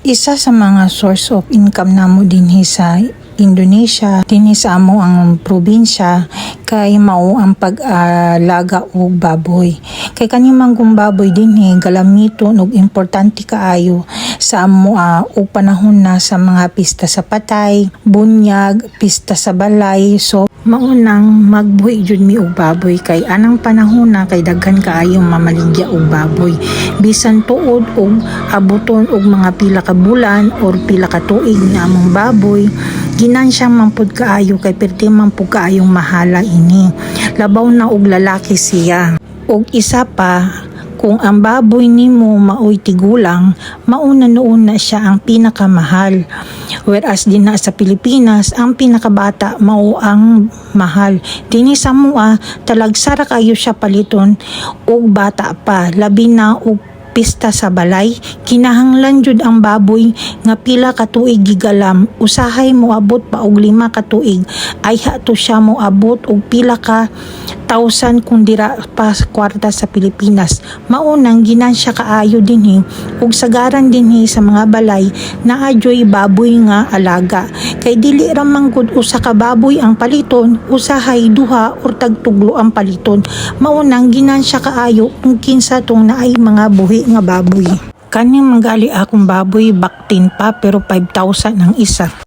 Isa sa mga source of income namo dinhi sa Indonesia, dinhi sa amo ang probinsya kay mao ang pag-alaga og baboy. Kay kani manggong baboy dinhi galamiton og importante kaayo sa amo og panahon na sa mga pista sa patay, bunyag, pista sa balay. So maunang magbuhi jud mi og baboy kay anang panahon na kay daghan kaayong mamaligya og baboy. Bisan tuod og abuton og mga pila ka bulan or pila ka tuig na among baboy, ginansya man pud kaayo kay perti man pud kaayong mahala ini. Labaw na og lalaki siya. Og isa pa, kung ang baboy nimo maoy tigulang, mauna noon na siya ang pinakamahal. Whereas din na sa Pilipinas, ang pinakabata mao ang mahal. Dini sa mua, talagsara kayo siya paliton og bata pa, labi na og pista sa balay, kinahanglan jud ang baboy nga pila ka tuig gigalam. Usahay mo abot pa og 5 ka tuig, ay hato siya mo abot og pila ka 1,000 kung dira pa kwarta sa Pilipinas. Maunang ginansya kaayo dinhi ug sagaran dinhi sa mga balay na adyoy baboy nga alaga. Kay dili ra manggod usa ka baboy ang paliton, usahay duha or tagtuglo ang paliton. Maunang ginansya kaayo kung kinsa tong naay mga buhi nga baboy. Kaning manggali akong baboy baktin pa pero 5,000 ang isa.